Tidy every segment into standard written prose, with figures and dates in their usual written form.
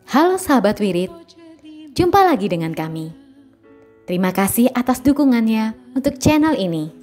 Halo sahabat Wirid, jumpa lagi dengan kami. Terima kasih atas dukungannya untuk channel ini.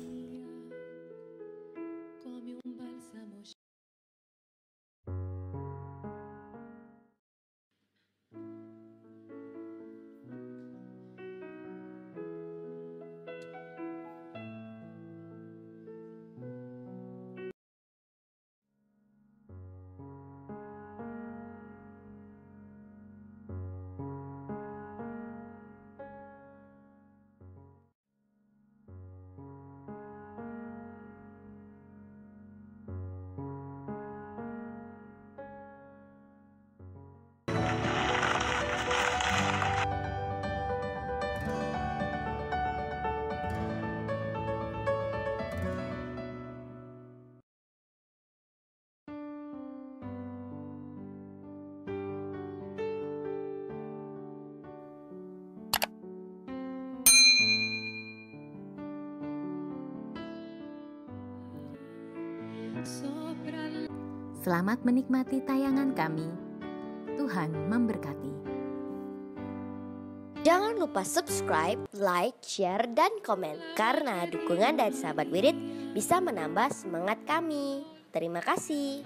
Selamat menikmati tayangan kami. Tuhan memberkati. Jangan lupa subscribe, like, share, dan komen. Karena dukungan dari sahabat Wirid bisa menambah semangat kami. Terima kasih.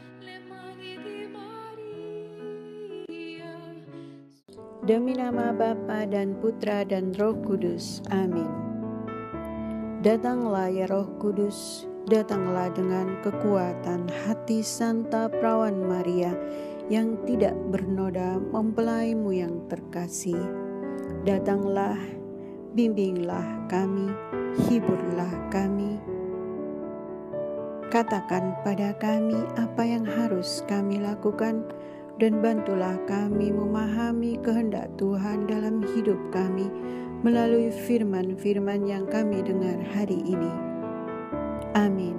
Demi nama Bapa dan Putra dan Roh Kudus. Amin. Datanglah ya Roh Kudus, datanglah dengan kekuatan hati Santa Perawan Maria yang tidak bernoda mempelaimu yang terkasih. Datanglah, bimbinglah kami, hiburlah kami. Katakan pada kami apa yang harus kami lakukan, dan bantulah kami memahami kehendak Tuhan dalam hidup kami melalui firman-firman yang kami dengar hari ini. Amin.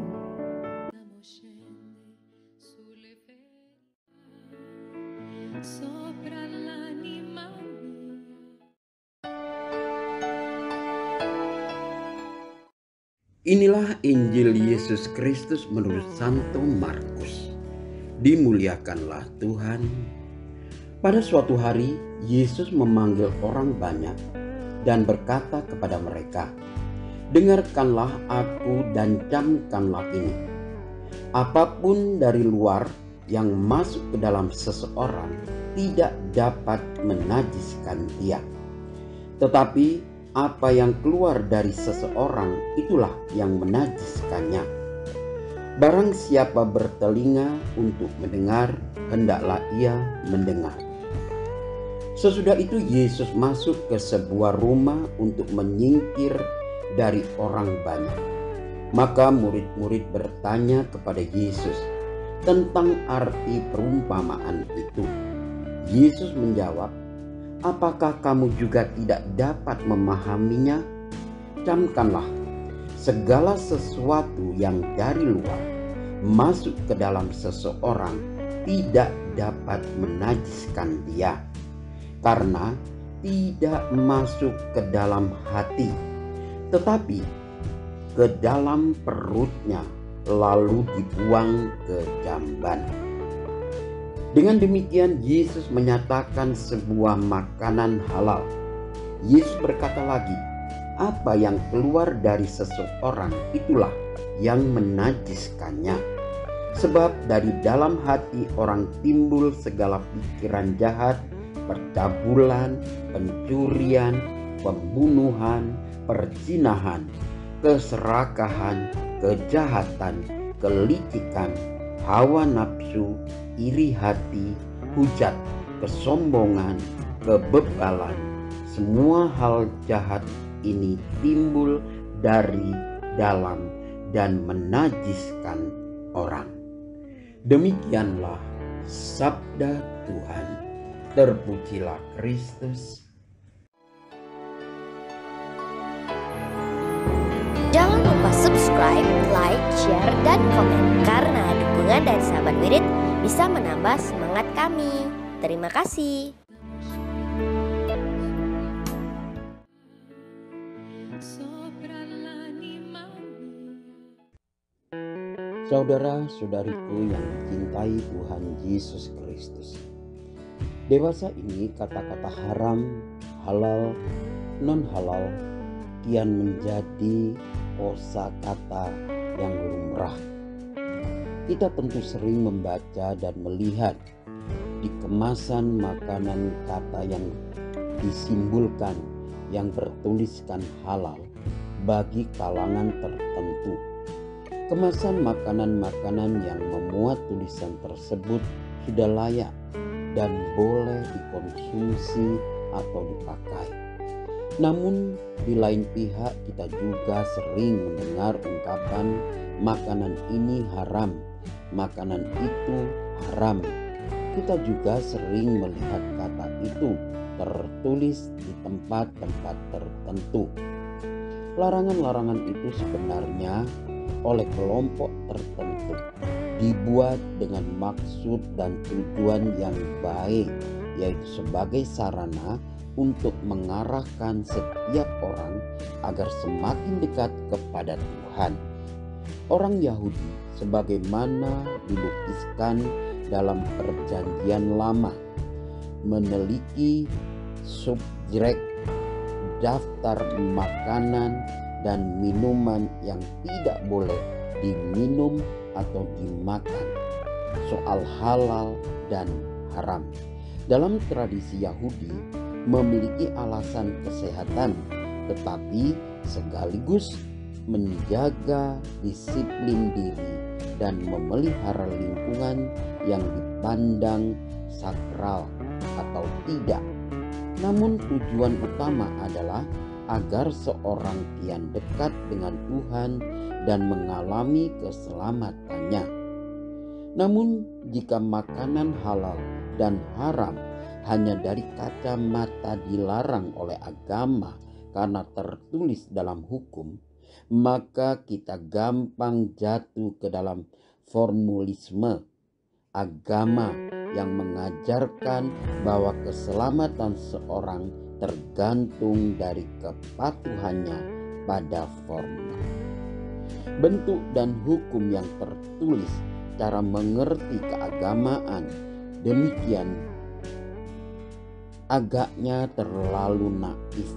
Inilah Injil Yesus Kristus menurut Santo Markus. Dimuliakanlah Tuhan. Pada suatu hari, Yesus memanggil orang banyak dan berkata kepada mereka, "Dengarkanlah aku dan camkanlah ini. Apapun dari luar yang masuk ke dalam seseorang tidak dapat menajiskan dia. Tetapi apa yang keluar dari seseorang itulah yang menajiskannya. Barang siapa bertelinga untuk mendengar, hendaklah ia mendengar." Sesudah itu Yesus masuk ke sebuah rumah untuk menyingkir dari orang banyak. Maka murid-murid bertanya kepada Yesus tentang arti perumpamaan itu. Yesus menjawab, "Apakah kamu juga tidak dapat memahaminya? Camkanlah, segala sesuatu yang dari luar masuk ke dalam seseorang tidak dapat menajiskan dia, karena tidak masuk ke dalam hati, tetapi ke dalam perutnya, lalu dibuang ke jamban." Dengan demikian Yesus menyatakan sebuah makanan halal. Yesus berkata lagi, apa yang keluar dari seseorang itulah yang menajiskannya. Sebab dari dalam hati orang timbul segala pikiran jahat, percabulan, pencurian, pembunuhan, perzinahan, keserakahan, kejahatan, kelicikan, hawa nafsu, iri hati, hujat, kesombongan, kebebalan. Semua hal jahat ini timbul dari dalam dan menajiskan orang. Demikianlah sabda Tuhan. Terpujilah Kristus. Jangan lupa subscribe, like, share, dan komen. Karena dukungan dari sahabat Wirid bisa menambah semangat kami. Terima kasih. Saudara-saudariku yang dicintai Tuhan Yesus Kristus, Dewasa ini kata-kata haram, halal, non halal kian menjadi kosakata yang lumrah. Kita tentu sering membaca dan melihat di kemasan makanan kata yang disimbolkan yang bertuliskan halal bagi kalangan tertentu. Kemasan makanan-makanan yang memuat tulisan tersebut sudah layak dan boleh dikonsumsi atau dipakai. Namun di lain pihak kita juga sering mendengar ungkapan makanan ini haram, makanan itu haram. Kita juga sering melihat kata itu tertulis di tempat-tempat tertentu. Larangan-larangan itu sebenarnya oleh kelompok tertentu dibuat dengan maksud dan tujuan yang baik, yaitu sebagai sarana untuk mengarahkan setiap orang agar semakin dekat kepada Tuhan. Orang Yahudi sebagaimana dilukiskan dalam Perjanjian Lama memiliki subjek daftar makanan dan minuman yang tidak boleh diminum atau dimakan, soal halal dan haram. Dalam tradisi Yahudi memiliki alasan kesehatan, tetapi sekaligus menjaga disiplin diri dan memelihara lingkungan yang dipandang sakral atau tidak. Namun tujuan utama adalah agar seorang kian dekat dengan Tuhan dan mengalami keselamatannya. Namun jika makanan halal dan haram hanya dari kacamata dilarang oleh agama karena tertulis dalam hukum, maka kita gampang jatuh ke dalam formalisme agama yang mengajarkan bahwa keselamatan seorang tergantung dari kepatuhannya pada formal. Bentuk dan hukum yang tertulis, cara mengerti keagamaan, demikian agaknya terlalu naif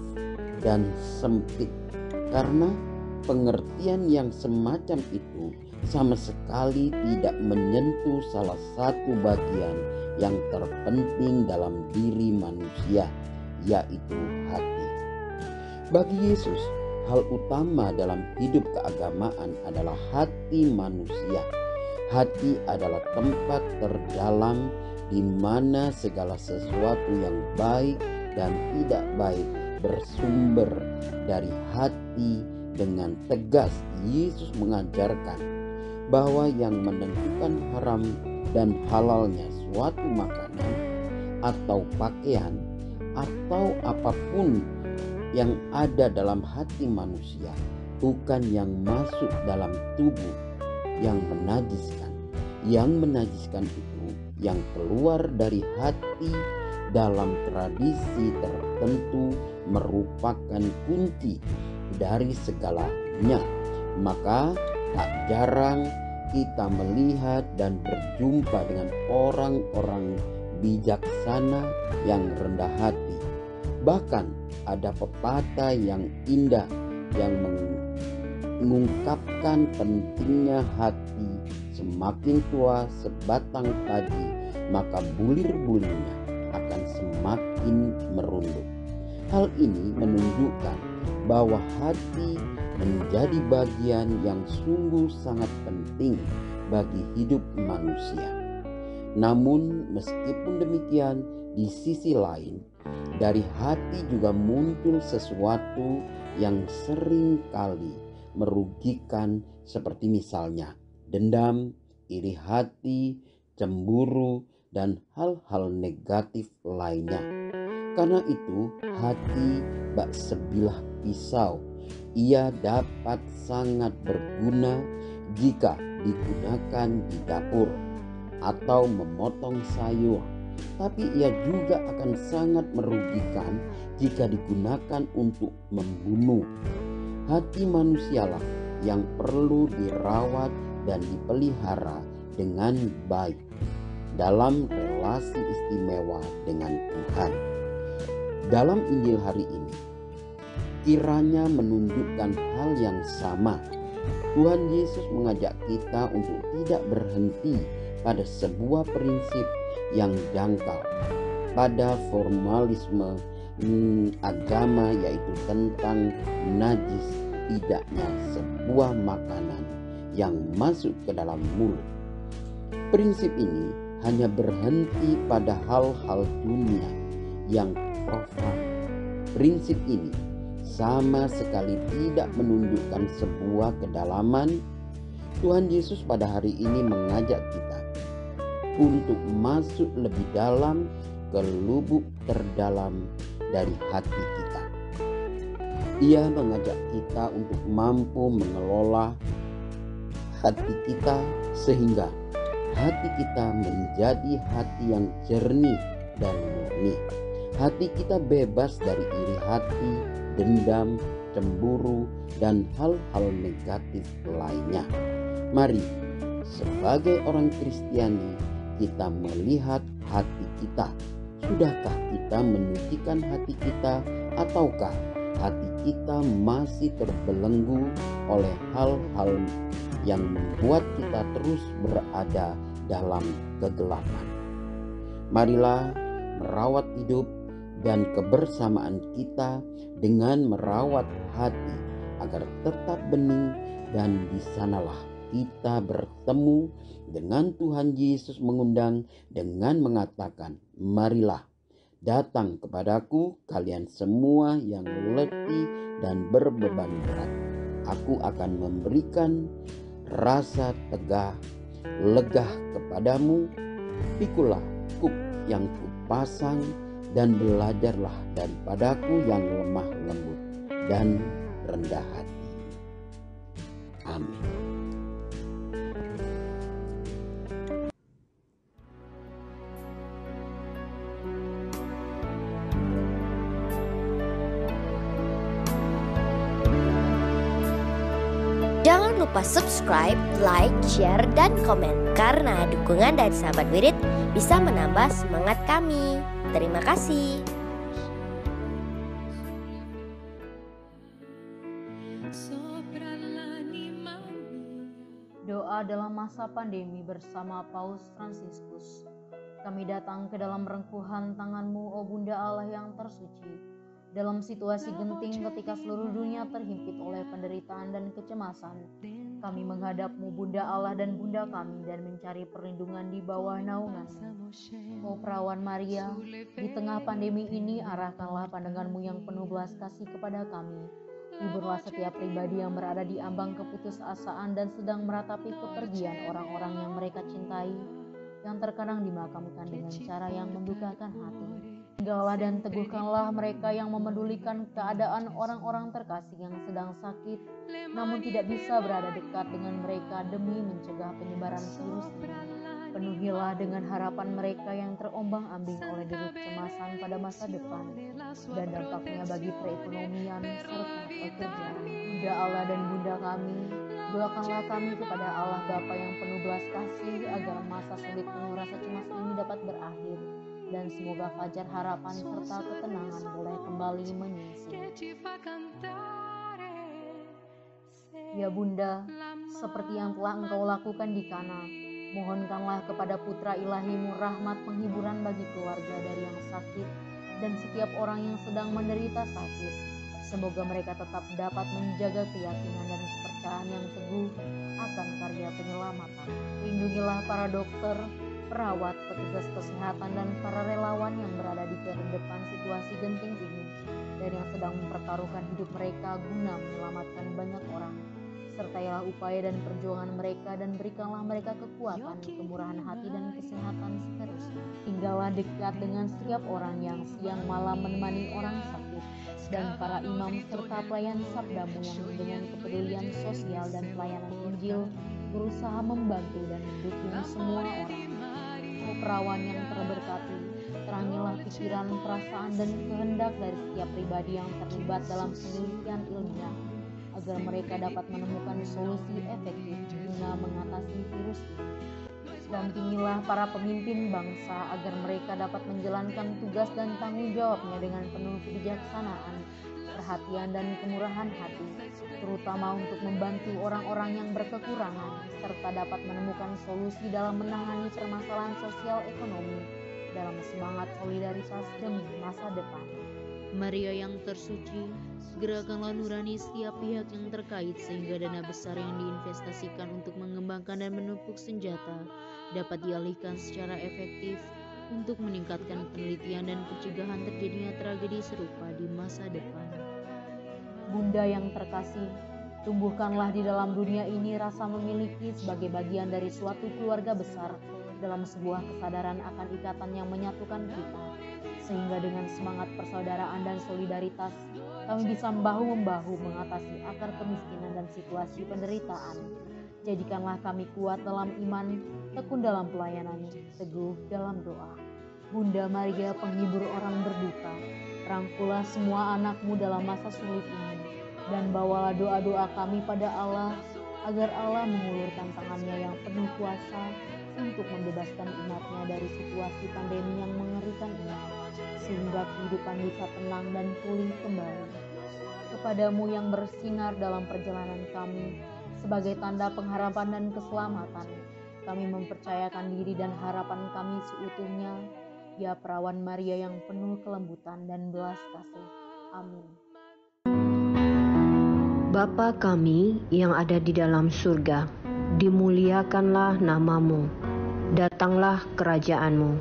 dan sempit, karena pengertian yang semacam itu sama sekali tidak menyentuh salah satu bagian yang terpenting dalam diri manusia, yaitu hati. Bagi Yesus, hal utama dalam hidup keagamaan adalah hati manusia. Hati adalah tempat terdalam di mana segala sesuatu yang baik dan tidak baik bersumber dari hati. Dengan tegas Yesus mengajarkan bahwa yang menentukan haram dan halalnya suatu makanan atau pakaian atau apapun yang ada dalam hati manusia bukan yang masuk dalam tubuh yang menajiskan. Yang menajiskan itu yang keluar dari hati dalam tradisi tertentu merupakan kunci dari segalanya. Maka tak jarang kita melihat dan berjumpa dengan orang-orang bijaksana yang rendah hati. Bahkan ada pepatah yang indah yang mengungkapkan pentingnya hati. Semakin tua sebatang padi, maka bulir-bulirnya akan semakin merunduk. Hal ini menunjukkan bahwa hati menjadi bagian yang sungguh sangat penting bagi hidup manusia. Namun meskipun demikian, di sisi lain, dari hati juga muncul sesuatu yang sering kali merugikan, seperti misalnya dendam, iri hati, cemburu, dan hal-hal negatif lainnya. Karena itu hati bak sebilah pisau. Ia dapat sangat berguna jika digunakan di dapur atau memotong sayur, tapi ia juga akan sangat merugikan jika digunakan untuk membunuh. Hati manusialah yang perlu dirawat dan dipelihara dengan baik. dalam relasi istimewa dengan Tuhan. Dalam Injil hari ini, kiranya menunjukkan hal yang sama. Tuhan Yesus mengajak kita untuk tidak berhenti pada sebuah prinsip yang dangkal, pada formalisme agama, yaitu tentang najis tidaknya sebuah makanan yang masuk ke dalam mulut. Prinsip ini hanya berhenti pada hal-hal dunia yang profan. Prinsip ini sama sekali tidak menunjukkan sebuah kedalaman. Tuhan Yesus pada hari ini mengajak kita untuk masuk lebih dalam ke lubuk terdalam dari hati kita. Ia mengajak kita untuk mampu mengelola hati kita sehingga hati kita menjadi hati yang jernih dan murni. Hati kita bebas dari iri hati, dendam, cemburu, dan hal-hal negatif lainnya. Mari, sebagai orang Kristiani, kita melihat hati kita. Sudahkah kita menyucikan hati kita, ataukah hati kita masih terbelenggu oleh hal-hal yang membuat kita terus berada dalam kegelapan? Marilah merawat hidup dan kebersamaan kita dengan merawat hati agar tetap bening, dan di sanalah kita bertemu dengan Tuhan Yesus mengundang dengan mengatakan, "Marilah, datang kepadaku kalian semua yang letih dan berbeban berat. Aku akan memberikan rasa legah kepadamu. Pikulah kuk yang kupasang dan belajarlah daripadaku yang lemah lembut dan rendah hati." Amin. Jangan lupa subscribe, like, share, dan komen. Karena dukungan dari sahabat Wirid bisa menambah semangat kami. Terima kasih. Doa dalam masa pandemi bersama Paus Fransiskus. Kami datang ke dalam rengkuhan tangan-Mu, O Bunda Allah yang tersuci. Dalam situasi genting ketika seluruh dunia terhimpit oleh penderitaan dan kecemasan, kami menghadap-Mu, Bunda Allah dan Bunda kami, dan mencari perlindungan di bawah naungan-Mu. O Perawan Maria, di tengah pandemi ini arahkanlah pandangan-Mu yang penuh belas kasih kepada kami. Hiburlah setiap pribadi yang berada di ambang keputusasaan dan sedang meratapi kepergian orang-orang yang mereka cintai, yang terkadang dimakamkan dengan cara yang mendukakan hati. Tinggallah dan teguhkanlah mereka yang memedulikan keadaan orang-orang terkasih yang sedang sakit, namun tidak bisa berada dekat dengan mereka demi mencegah penyebaran virus ini. Penuhilah dengan harapan mereka yang terombang-ambing oleh deru kecemasan pada masa depan dan dampaknya bagi perekonomian serta pekerjaan. Bunda Allah dan Bunda kami, doakanlah kami kepada Allah Bapa yang penuh belas kasih agar masa sulit penuh rasa cemas ini dapat berakhir, dan semoga fajar harapan serta ketenangan boleh kembali menyinsil. Ya Bunda, seperti yang telah Engkau lakukan di Kana, mohonkanlah kepada Putra Ilahi-Mu rahmat penghiburan bagi keluarga dari yang sakit dan setiap orang yang sedang menderita sakit. Semoga mereka tetap dapat menjaga keyakinan dan kepercayaan yang teguh akan karya penyelamatan. Lindungilah para dokter, perawat, petugas kesehatan, dan para relawan yang berada di terdepan situasi genting ini dan yang sedang mempertaruhkan hidup mereka guna menyelamatkan banyak orang. Sertailah upaya dan perjuangan mereka dan berikanlah mereka kekuatan, kemurahan hati, dan kesehatan seterusnya. Tinggallah dekat dengan setiap orang yang siang malam menemani orang sakit, dan para imam serta pelayan sabda-Mu yang dengan kepedulian sosial dan pelayanan Injil berusaha membantu dan mendukung semua orang. O Perawan yang terberkati, terangilah pikiran, perasaan, dan kehendak dari setiap pribadi yang terlibat dalam penelitian ilmiah, agar mereka dapat menemukan solusi efektif guna mengatasi virus ini. Dampingilah para pemimpin bangsa agar mereka dapat menjalankan tugas dan tanggung jawabnya dengan penuh kebijaksanaan, perhatian dan kemurahan hati, terutama untuk membantu orang-orang yang berkekurangan, serta dapat menemukan solusi dalam menangani permasalahan sosial ekonomi dalam semangat solidaritas demi masa depan. Maria yang tersuci, gerakanlah nurani setiap pihak yang terkait sehingga dana besar yang diinvestasikan untuk mengembangkan dan menumpuk senjata dapat dialihkan secara efektif untuk meningkatkan penelitian dan pencegahan terjadinya tragedi serupa di masa depan. Bunda yang terkasih, tumbuhkanlah di dalam dunia ini rasa memiliki sebagai bagian dari suatu keluarga besar dalam sebuah kesadaran akan ikatan yang menyatukan kita, sehingga dengan semangat persaudaraan dan solidaritas kami bisa bahu-membahu mengatasi akar kemiskinan dan situasi penderitaan. Jadikanlah kami kuat dalam iman, tekun dalam pelayanan, teguh dalam doa. Bunda Maria, penghibur orang berduka, rangkulah semua anakmu dalam masa sulit ini, dan bawalah doa-doa kami pada Allah, agar Allah mengulurkan tangannya yang penuh kuasa untuk membebaskan umatnya dari situasi pandemi yang mengerikan ini, sehingga kehidupan bisa tenang dan pulih kembali. Kepadamu yang bersinar dalam perjalanan kami, sebagai tanda pengharapan dan keselamatan, kami mempercayakan diri dan harapan kami seutuhnya, ya Perawan Maria yang penuh kelembutan dan belas kasih. Amin. Bapa kami yang ada di dalam surga, dimuliakanlah namamu, datanglah kerajaanmu,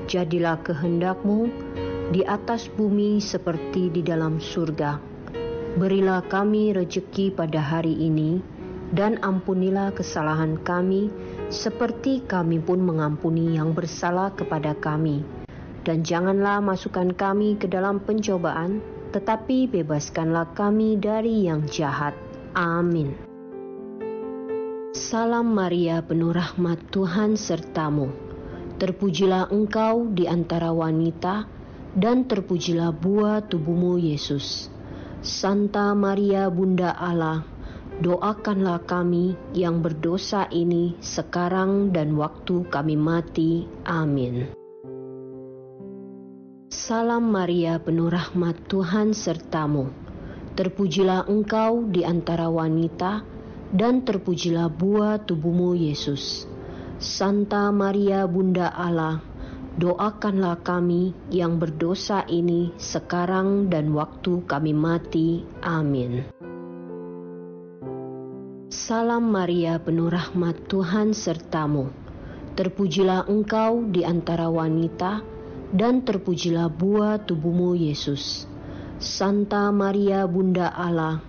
jadilah kehendakmu di atas bumi seperti di dalam surga. Berilah kami rejeki pada hari ini, dan ampunilah kesalahan kami, seperti kami pun mengampuni yang bersalah kepada kami. Dan janganlah masukkan kami ke dalam pencobaan, tetapi bebaskanlah kami dari yang jahat. Amin. Salam Maria, penuh rahmat, Tuhan sertamu. Terpujilah engkau di antara wanita, dan terpujilah buah tubuhmu, Yesus. Santa Maria, Bunda Allah, doakanlah kami yang berdosa ini sekarang dan waktu kami mati. Amin. Salam Maria, penuh rahmat, Tuhan sertamu. Terpujilah engkau di antara wanita, dan terpujilah buah tubuhmu, Yesus. Santa Maria, Bunda Allah, doakanlah kami yang berdosa ini sekarang dan waktu kami mati. Amin. Salam Maria, penuh rahmat, Tuhan sertamu. Terpujilah engkau di antara wanita, dan terpujilah buah tubuhmu, Yesus. Santa Maria, Bunda Allah,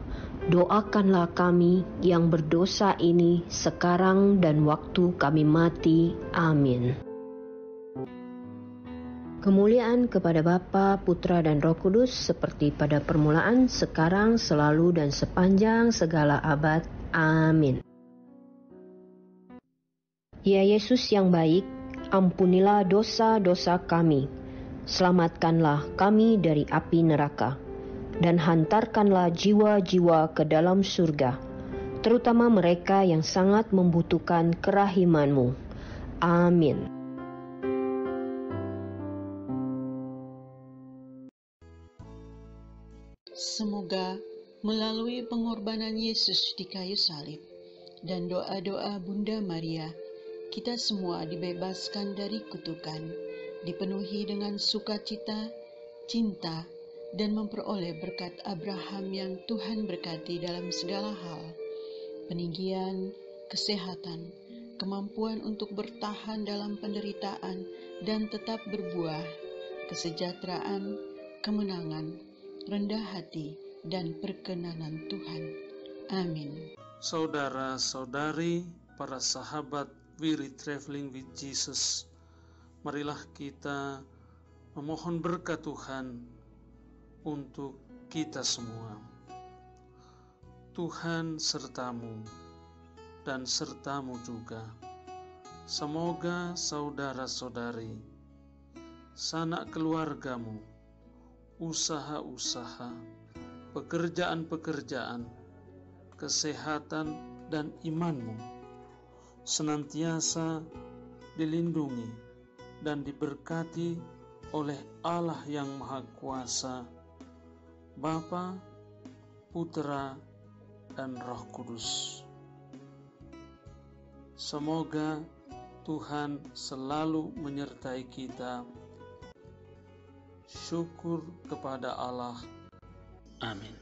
doakanlah kami yang berdosa ini sekarang dan waktu kami mati. Amin. Kemuliaan kepada Bapa, Putra, dan Roh Kudus, seperti pada permulaan, sekarang, selalu, dan sepanjang segala abad. Amin. Ya Yesus yang baik, ampunilah dosa-dosa kami, selamatkanlah kami dari api neraka, dan hantarkanlah jiwa-jiwa ke dalam surga, terutama mereka yang sangat membutuhkan kerahiman-Mu. Amin. Semoga melalui pengorbanan Yesus di kayu salib dan doa-doa Bunda Maria, kita semua dibebaskan dari kutukan, dipenuhi dengan sukacita, cinta, dan memperoleh berkat Abraham yang Tuhan berkati dalam segala hal, peninggian, kesehatan, kemampuan untuk bertahan dalam penderitaan dan tetap berbuah, kesejahteraan, kemenangan, rendah hati, dan perkenanan Tuhan. Amin. Saudara-saudari, para sahabat Wirid Traveling with Jesus, marilah kita memohon berkat Tuhan untuk kita semua. Tuhan sertamu dan sertamu juga. Semoga saudara-saudari, sanak keluargamu, usaha-usaha, pekerjaan-pekerjaan, kesehatan dan imanmu senantiasa dilindungi, dan diberkati oleh Allah yang Maha Kuasa, Bapa, Putra, dan Roh Kudus. Semoga Tuhan selalu menyertai kita. Syukur kepada Allah. Amin.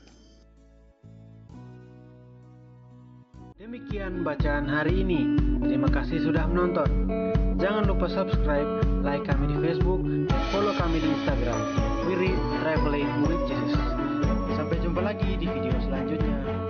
Demikian bacaan hari ini. Terima kasih sudah menonton. Jangan lupa subscribe, like kami di Facebook, dan follow kami di Instagram. Wirid Traveling with Jesus. Sampai jumpa lagi di video selanjutnya.